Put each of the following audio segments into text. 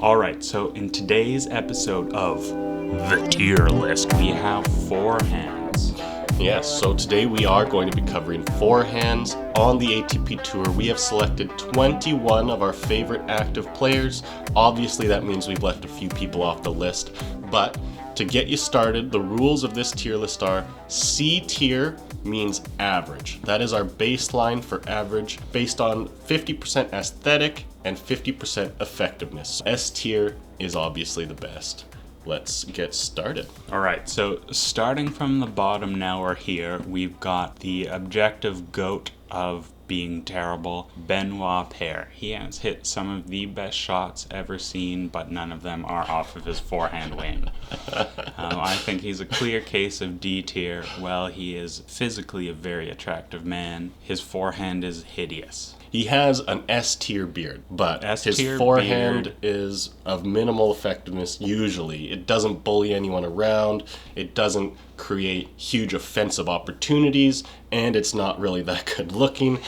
Alright, so in today's episode of The Tier List, we have Forehands. Yes, so today we are going to be covering Forehands on the ATP Tour. We have selected 21 of our favorite active players. Obviously, that means we've left a few people off the list, but to get you started, the rules of this tier list are C tier means average. That is our baseline for average based on 50% aesthetic and 50% effectiveness. S tier is obviously the best. Let's get started. Alright, so starting from the bottom now we're here, we've got the objective GOAT of being terrible, Benoit Paire. He has hit some of the best shots ever seen, but none of them are off of his forehand wing. I think he's a clear case of D tier. Well, he is physically a very attractive man. His forehand is hideous. He has an S-tier beard, but his S-tier forehand beard is of minimal effectiveness usually. It doesn't bully anyone around, it doesn't create huge offensive opportunities, and it's not really that good looking.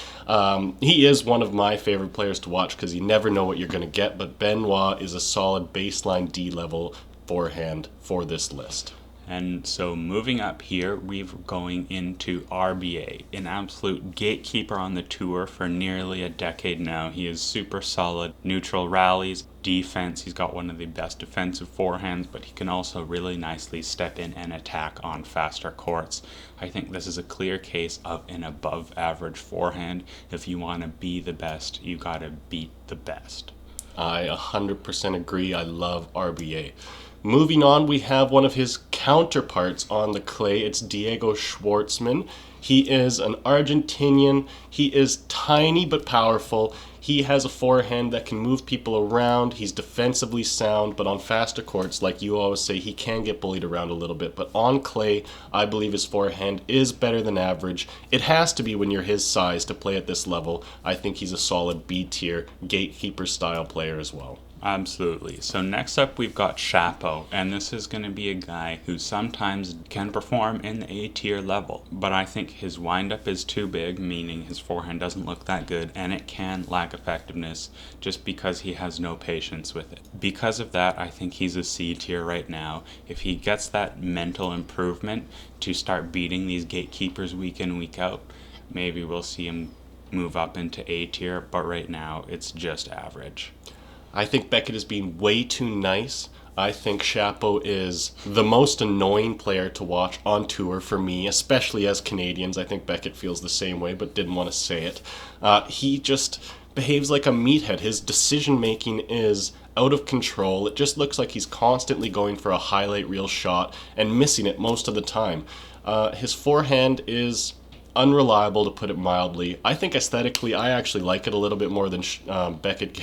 He is one of my favorite players to watch because you never know what you're going to get, but Benoit is a solid baseline D-level forehand for this list. And so moving up here, we're going into RBA, an absolute gatekeeper on the tour for nearly a decade now. He is super solid, neutral rallies, defense. He's got one of the best defensive forehands, but he can also really nicely step in and attack on faster courts. I think this is a clear case of an above average forehand. If you want to be the best, you got to beat the best. I 100% agree. I love RBA. Moving on, we have one of his counterparts on the clay. It's Diego Schwartzman. He is an Argentinian. He is tiny but powerful. He has a forehand that can move people around. He's defensively sound, but on faster courts, like you always say, he can get bullied around a little bit. But on clay, I believe his forehand is better than average. It has to be when you're his size to play at this level. I think he's a solid B-tier, gatekeeper-style player as well. Absolutely. So next up we've got Shapo, and this is going to be a guy who sometimes can perform in the A-tier level, but I think his windup is too big, meaning his forehand doesn't look that good, and it can lack effectiveness just because he has no patience with it. Because of that, I think he's a C-tier right now. If he gets that mental improvement to start beating these gatekeepers week in, week out, maybe we'll see him move up into A-tier, but right now it's just average. I think Beckett is being way too nice. I think Shapo is the most annoying player to watch on tour for me, especially as Canadians. I think Beckett feels the same way, but didn't want to say it. He just behaves like a meathead. His decision-making is out of control. It just looks like he's constantly going for a highlight reel shot and missing it most of the time. His forehand is unreliable, to put it mildly. I think aesthetically, I actually like it a little bit more than Beckett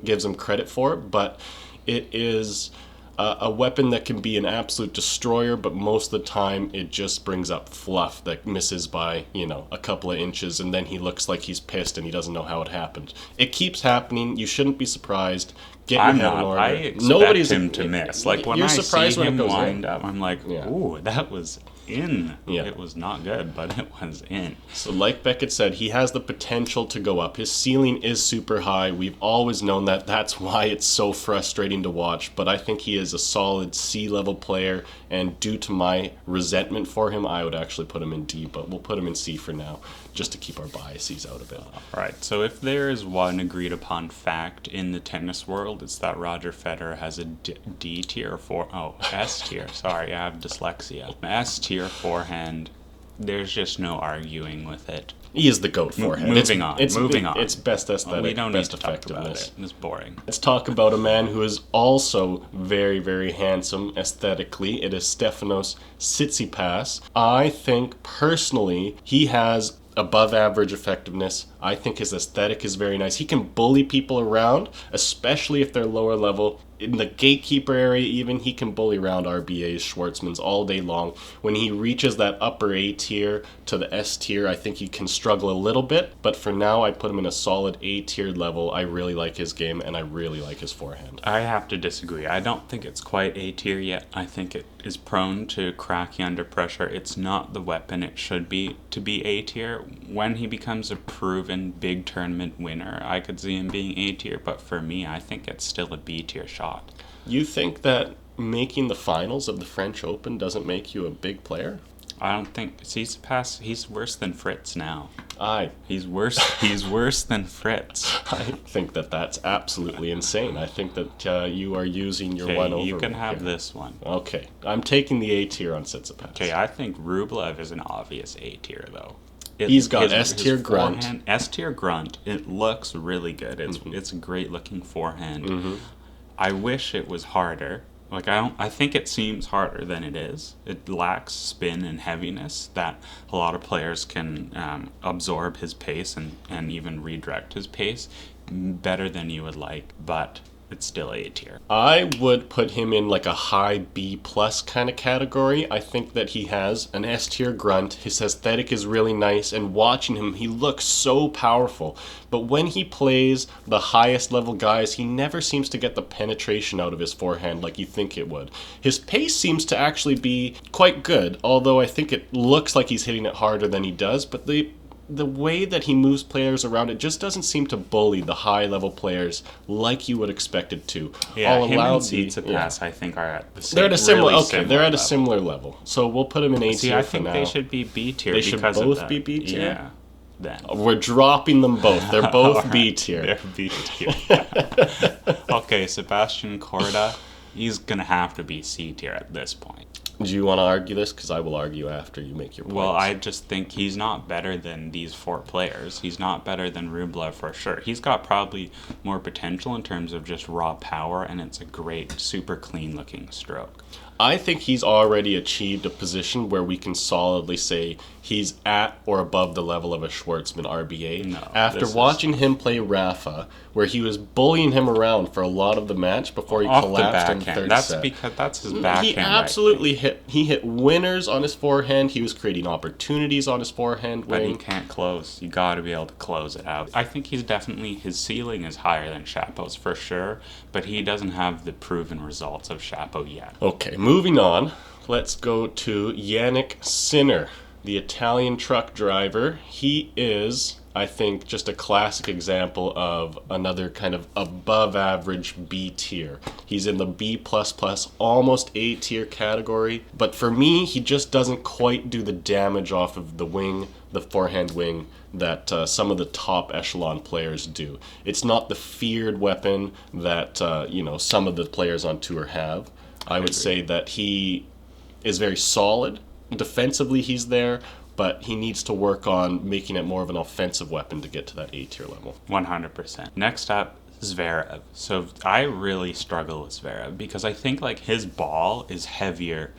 gives him credit for, but it is a weapon that can be an absolute destroyer, but most of the time it just brings up fluff that misses by, a couple of inches, and then he looks like he's pissed and he doesn't know how it happened. It keeps happening. You shouldn't be surprised. I'm not. I expect him to miss. Like when I see him wind up, I'm like, ooh, that was in. Yeah. It was not good, but it was in. So like Beckett said, he has the potential to go up. His ceiling is super high. We've always known that. That's why it's so frustrating to watch. But I think he is a solid C-level player, and due to my resentment for him, I would actually put him in D, but we'll put him in C for now, just to keep our biases out of it. Alright, so if there is one agreed upon fact in the tennis world, it's that Roger Federer has a D tier S tier. Sorry, I have dyslexia. S tier forehand. There's just no arguing with it. He is the GOAT forehand. Moving on. It's best aesthetic, we don't best need to talk effectiveness. about it. It's boring. Let's talk about a man who is also very, very handsome aesthetically. It is Stefanos Tsitsipas. I think, personally, he has above average effectiveness. I think his aesthetic is very nice. He can bully people around, especially if they're lower level. in the gatekeeper area even, he can bully around RBA's, Schwartzman's all day long. When he reaches that upper A tier to the S tier, I think he can struggle a little bit. But for now, I put him in a solid A tiered level. I really like his game, and I really like his forehand. I have to disagree. I don't think it's quite A tier yet. I think it is prone to cracking under pressure. It's not the weapon it should be to be A tier. When he becomes a proven big tournament winner, I could see him being A tier, but for me, I think it's still a B tier shot. You think that making the finals of the French Open doesn't make you a big player? I don't think Tsitsipas, he's worse than Fritz now. Aye. He's worse than Fritz. I think that that's absolutely insane. I think that you are using your one over. You can have here. this one. Okay. I'm taking the A tier on Tsitsipas. Okay, I think Rublev is an obvious A tier though. He's got S tier grunt. S tier grunt. It looks really good. It's a great looking forehand. Mm-hmm. I wish it was harder. Like I think it seems harder than it is. It lacks spin and heaviness that a lot of players can absorb his pace and even redirect his pace better than you would like, but it's still A tier. I would put him in like a high B plus kind of category. I think that he has an S tier grunt. His aesthetic is really nice, and watching him, he looks so powerful. But when he plays the highest level guys, he never seems to get the penetration out of his forehand like you think it would. His pace seems to actually be quite good, although I think it looks like he's hitting it harder than he does, but the way that he moves players around, it just doesn't seem to bully the high-level players like you would expect it to. Yeah, him and Tsitsipas, I think, are at the same They're at a similar, really okay, similar they're at a level. similar level. So we'll put them in A tier See, I for think now. they should be B tier. They should because of both that. be B tier? Yeah. Then. We're dropping them both. They're both Alright, B tier. They're B tier. Okay, Sebastian Corda, he's gonna have to be C tier at this point. Do you want to argue this? Because I will argue after you make your points. Well, I just think he's not better than these four players. He's not better than Rublev for sure. He's got probably more potential in terms of just raw power, and it's a great, super clean-looking stroke. I think he's already achieved a position where we can solidly say he's at or above the level of a Schwartzman RBA. No, After watching him play Rafa, where he was bullying him around for a lot of the match before he Off collapsed the in the backhand. third That's set. because that's his backhand. He absolutely hit winners on his forehand. He was creating opportunities on his forehand But he wing. can't close. You got to be able to close it out. I think he's definitely, his ceiling is higher than Shapo's for sure, but he doesn't have the proven results of Shapo yet. Okay, moving on. Let's go to Yannick Sinner, the Italian truck driver. He is, I think, just a classic example of another kind of above average B tier. He's in the B++, almost A tier category. But for me, he just doesn't quite do the damage off of the wing, the forehand wing, that some of the top echelon players do. It's not the feared weapon that some of the players on tour have. I would say that he is very solid. Defensively, he's there, but he needs to work on making it more of an offensive weapon to get to that A tier level. 100%. Next up, Zverev. So I really struggle with Zverev because I think like his ball is heavier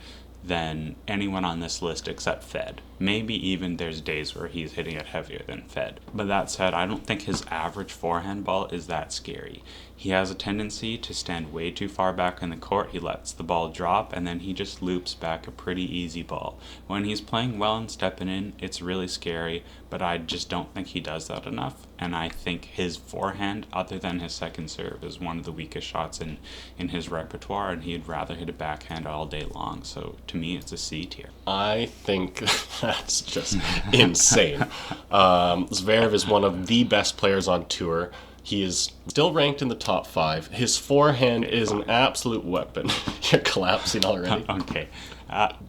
than anyone on this list except Fed. Maybe even there's days where he's hitting it heavier than Fed. But that said, I don't think his average forehand ball is that scary. He has a tendency to stand way too far back in the court. He lets the ball drop, and then he just loops back a pretty easy ball. When he's playing well and stepping in, it's really scary, but I just don't think he does that enough. And I think his forehand, other than his second serve, is one of the weakest shots in his repertoire, and he'd rather hit a backhand all day long. So to me, it's a C tier. I think that's just insane. Zverev is one of the best players on tour. He is still ranked in the top 5. His forehand is an absolute weapon. You're collapsing already. Okay.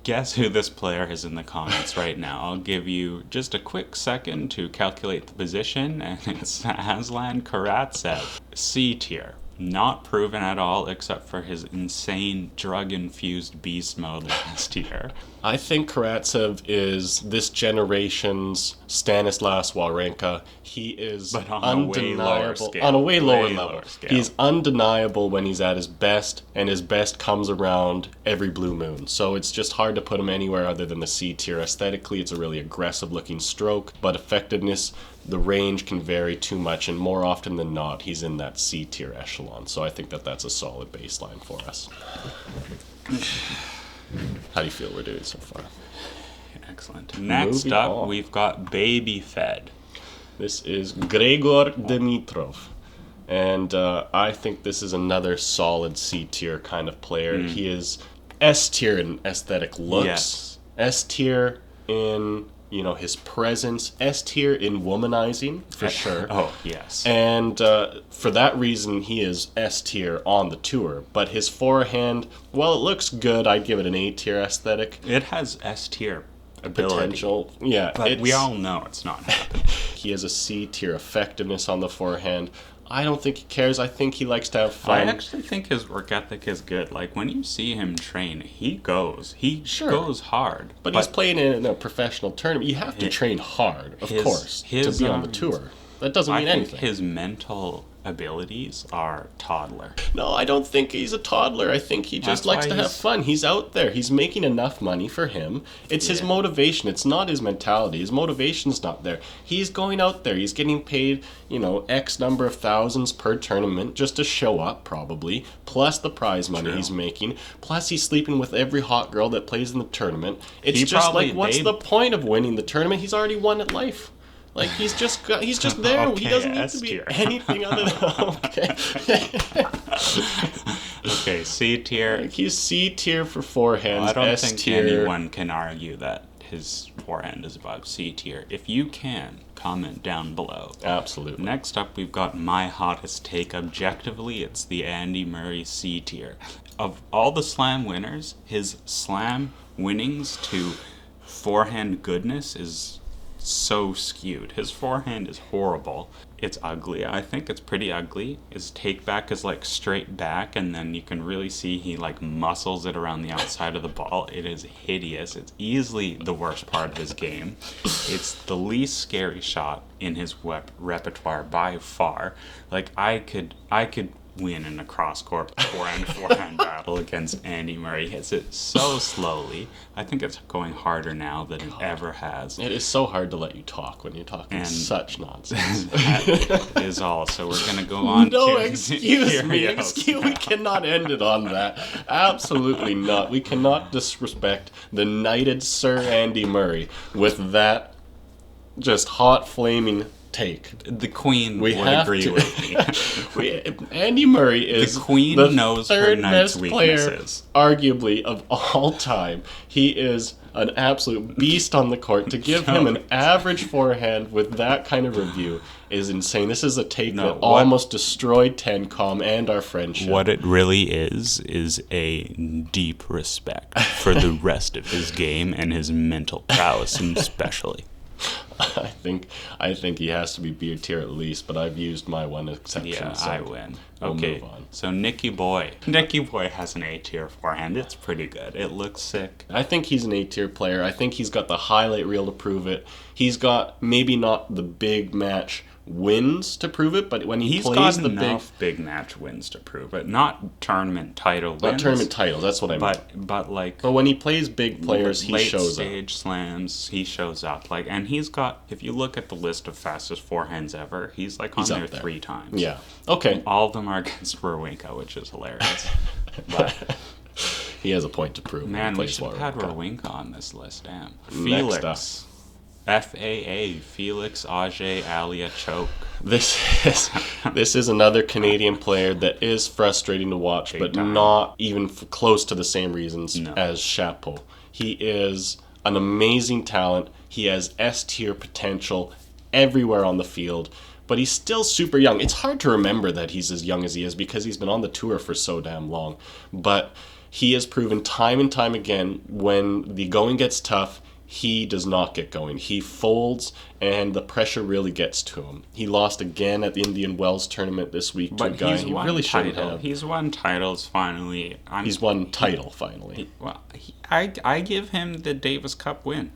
Guess who this player is in the comments right now. I'll give you just a quick second to calculate the position, and it's Aslan Karatsev. C tier. Not proven at all except for his insane drug-infused beast mode last year. I think Karatsev is this generation's Stanislas Wawrinka. He is But on a way lower scale. On a way lower Way level. lower scale. He's undeniable when he's at his best, and his best comes around every blue moon. So it's just hard to put him anywhere other than the C tier. Aesthetically, it's a really aggressive-looking stroke, but effectiveness, the range can vary too much, and more often than not, he's in that C tier echelon. So I think that that's a solid baseline for us. How do you feel we're doing so far? Excellent. Next up, we've got Baby Fed. This is Grigor Dimitrov. And I think this is another solid C tier kind of player. He is S tier in aesthetic looks. Yes. S tier in, his presence. S tier in womanizing, for sure. Oh, yes. And for that reason, he is S tier on the tour. But his forehand, well, it looks good. I'd give it an A tier aesthetic. It has S tier ability. Potential. Yeah. But we all know it's not happening. He has a C tier effectiveness on the forehand. I don't think he cares. I think he likes to have fun. I actually think his work ethic is good. Like, when you see him train, he goes. He goes hard. But he's playing in a professional tournament. You have to train hard, of course, to be on the tour. That doesn't mean anything. I think his mental abilities are toddler. No, I don't think he's a toddler. I think he just likes to have fun. He's out there. He's making enough money for him. It's his motivation. It's not his mentality. His motivation's not there. He's going out there. He's getting paid, X number of thousands per tournament just to show up, probably, plus the prize money he's making, plus he's sleeping with every hot girl that plays in the tournament. It's just like, what's the point of winning the tournament? He's already won at life. Like, he's just there. Okay, he doesn't need to be anything other than... Okay, C tier. Like, he's C tier for forehands. I don't S think tier. anyone can argue that his forehand is above C tier. If you can, comment down below. Absolutely. Next up, we've got my hottest take. Objectively, it's the Andy Murray C tier. Of all the slam winners, his slam winnings to forehand goodness is so skewed. His forehand is horrible. It's ugly. I think it's pretty ugly. His take back is like straight back, and then you can really see he like muscles it around the outside of the ball. It is hideous. It's easily the worst part of his game. It's the least scary shot in his repertoire by far. Like, I could win in a cross-court forehand battle against Andy Murray. Hits it so slowly. I think it's going harder now than it ever has. It is so hard to let you talk when you're talking such nonsense. That is all. So we're going to go on to... Excuse me. We cannot end it on that. Absolutely not. We cannot disrespect the knighted Sir Andy Murray with that just hot, flaming take. The Queen would agree with me. Andy Murray is the Queen knows her knight's weaknesses. Arguably of all time. He is an absolute beast on the court. To give him an average forehand with that kind of review is insane. This is a take that almost destroyed TennCom and our friendship. What it really is a deep respect for the rest of his game and his mental prowess especially. I think he has to be B tier at least, but I've used my one exception. Yeah, so I win. We'll Okay, move on. so Nicky Boy. Nicky Boy has an A tier forehand. It's pretty good. It looks sick. I think he's an A tier player. I think he's got the highlight reel to prove it. He's got maybe not the big match wins to prove it, but when he plays the big match wins to prove it. Not tournament title wins. Not tournament titles, that's what I mean. But when he plays big players, he shows up. Late stage slams, he shows up. Like, and he's got, if you look at the list of fastest forehands ever, he's like on there 3 times. Yeah. Okay. All of them are against Wawrinka, which is hilarious. But he has a point to prove. Man, we should have had Wawrinka on this list. Damn. Next up. FAA, Félix Auger-Aliassime. This is another Canadian player that is frustrating to watch, but not even close to the same reasons as Chapo. He is an amazing talent. He has S-tier potential everywhere on the field, but he's still super young. It's hard to remember that he's as young as he is because he's been on the tour for so damn long. But he has proven time and time again when the going gets tough, he does not get going. He folds, and the pressure really gets to him. He lost again at the Indian Wells tournament this week to a guy he really shouldn't have. He's won titles finally. He's won title finally. I give him the Davis Cup win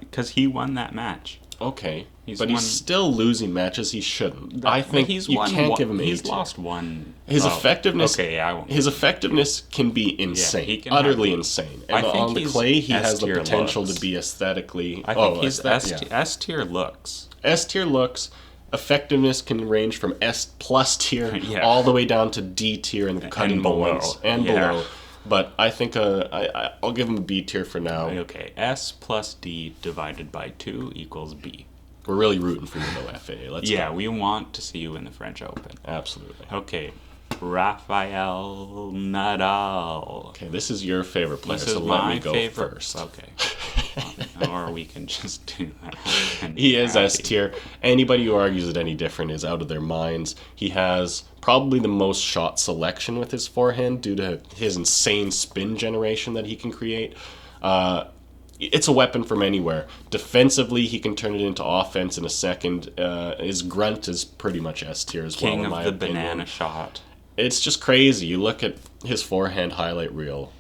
because he won that match. Okay, he's still losing matches he shouldn't. I think you can't give him He's lost one. His effectiveness. Okay, I won't. His effectiveness can be insane, he can utterly insane. And on the clay, he has the potential to be aesthetically. I think he's S tier looks. S tier looks, effectiveness can range from S plus tier Yeah. all the way down to D tier and cutting below. below. But I think I'll give him a B tier for now. Okay, S plus D divided by 2 equals B. We're really rooting for you though, FAA. Let's go. We want to see you in the French Open. Absolutely. Okay, Rafael Nadal. Okay, this is your favorite player, This is so let my me go favorite. first. Okay. Or we can just do that. And He is happy. S tier. Anybody who argues it any different is out of their minds. He has probably the most shot selection with his forehand due to his insane spin generation that he can create. It's a weapon from anywhere. Defensively, he can turn it into offense in a second. His grunt is pretty much S tier as well, King in of my the opinion. banana shot. It's just crazy. You look at his forehand highlight reel.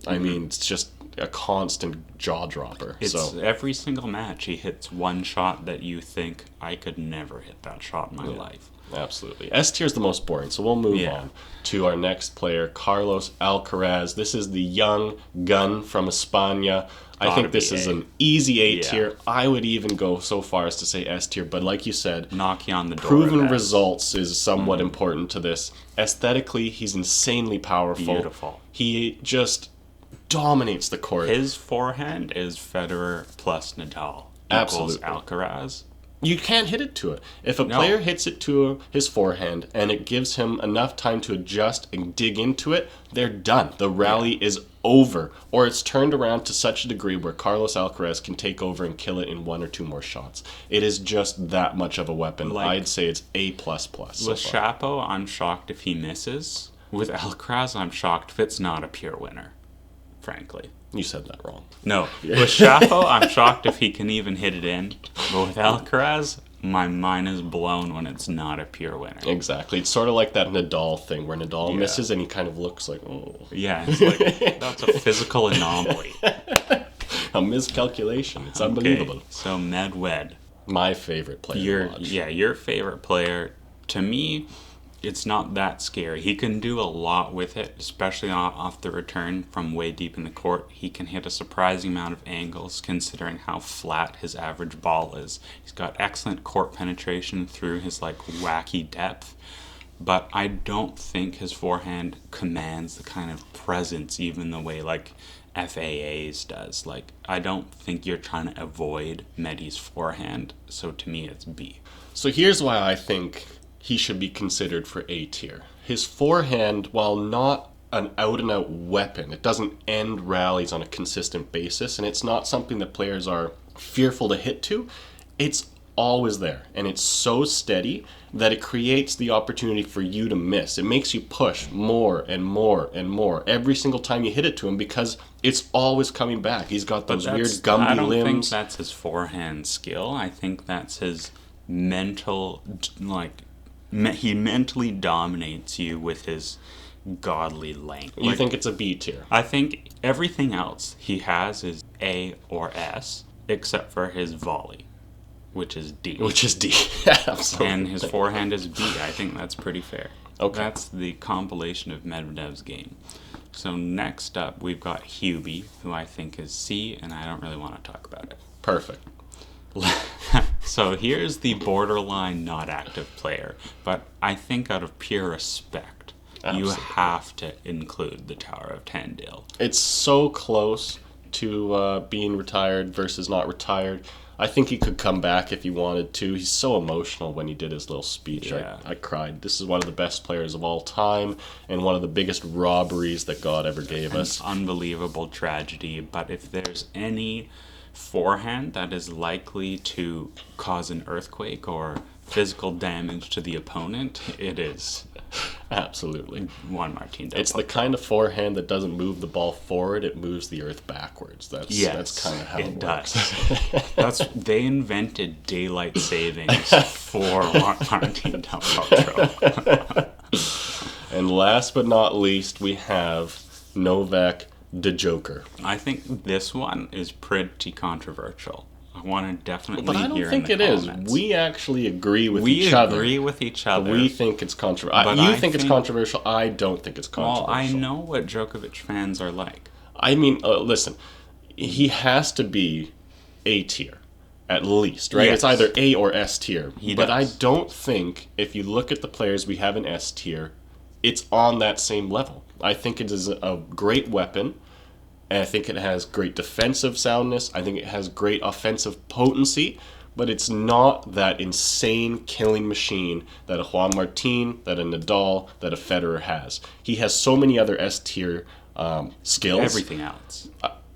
I mean, it's just a constant jaw dropper. It's So every single match he hits one shot that you think, I could never hit that shot in my life. absolutely. S tier is the most boring, so we'll move on to our next player, Carlos Alcaraz. This is the young gun from España. I think this is an easy A tier. I would even go so far as to say S tier, but like you said, Knock you on the door. proven of S. results is somewhat important to this. Aesthetically, he's insanely powerful. Beautiful. He just dominates the court. His forehand is Federer plus Nadal. Absolutely. Equals Alcaraz. You can't hit it to it. If a player hits it to his forehand and it gives him enough time to adjust and dig into it, they're done. The rally is over. Or it's turned around to such a degree where Carlos Alcaraz can take over and kill it in 1 or 2 more shots. It is just that much of a weapon. I'd say it's A++. With Shapo, I'm shocked if he misses. With Alcaraz, I'm shocked if it's not a pure winner, frankly. You said that wrong. No. With Shapo, I'm shocked if he can even hit it in. But with Alcaraz, my mind is blown when it's not a pure winner. Exactly. It's sort of like that Nadal thing where Nadal misses and he kind of looks like, oh. Yeah, it's like, that's a physical anomaly. A miscalculation. It's unbelievable. Okay, so Medved. My favorite player to watch. Your favorite player. To me, it's not that scary. He can do a lot with it, especially off the return from way deep in the court. He can hit a surprising amount of angles considering how flat his average ball is. He's got excellent court penetration through his wacky depth, but I don't think his forehand commands the kind of presence even the way FAA's does. I don't think you're trying to avoid Medi's forehand, so to me it's B. So here's why I think he should be considered for A tier. His forehand, while not an out-and-out weapon, it doesn't end rallies on a consistent basis, and it's not something that players are fearful to hit to. It's always there, and it's so steady that it creates the opportunity for you to miss. It makes you push more and more and more every single time you hit it to him because it's always coming back. He's got those weird Gumby I don't think limbs. that's his forehand skill. I think that's his mental, he mentally dominates you with his godly length. You think it's a B tier? I think everything else he has is A or S, except for his volley, which is D. Which is D. Absolutely. And his forehand is B. I think that's pretty fair. Okay. That's the compilation of Medvedev's game. So next up, we've got Hubie, who I think is C, and I don't really want to talk about it. Perfect. So here's the borderline not active player, but I think out of pure respect, you have to include the Tower of Tandil. It's so close to being retired versus not retired. I think he could come back if he wanted to. He's so emotional when he did his little speech. Yeah. I cried. This is one of the best players of all time and one of the biggest robberies that God ever gave us. Unbelievable tragedy, but if there's any forehand that is likely to cause an earthquake or physical damage to the opponent, it is Absolutely. Juan Martín del It's the kind of forehand that doesn't move the ball forward, it moves the earth backwards. That's kind of how it works. They invented daylight savings for Juan Martín del Potro. And last but not least, we have Novak Djokovic. I think this one is pretty controversial. I want to definitely But I don't hear think in it the is. comments. We actually agree with each other. We agree with each other. We think it's controversial. You think it's controversial. I don't think it's controversial. Well, I know what Djokovic fans are like. I mean, listen, he has to be A tier. at least, right? Yes. It's either A or S tier. But I does. don't think, if you look at the players we have in S tier, it's on that same level. I think it is a great weapon, and I think it has great defensive soundness. I think it has great offensive potency, but it's not that insane killing machine that a Juan Martín, that a Nadal, that a Federer has. He has so many other S tier skills. Everything else.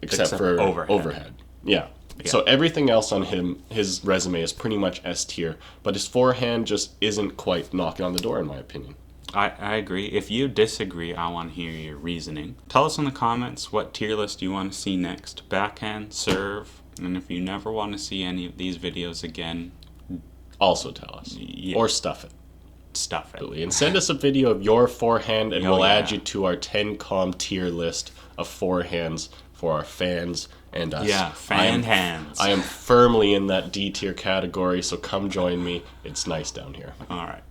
Except for overhead. Yeah. So everything else on him, his resume is pretty much S tier, but his forehand just isn't quite knocking on the door, in my opinion. I agree. If you disagree, I want to hear your reasoning. Tell us in the comments what tier list you want to see next. Backhand, serve, and if you never want to see any of these videos again, also tell us. Yeah. Or stuff it. Stuff it. And send us a video of your forehand, and we'll add you to our TennCom tier list of forehands for our fans and us. Yeah, hands. I am firmly in that D tier category, so come join me. It's nice down here. All right.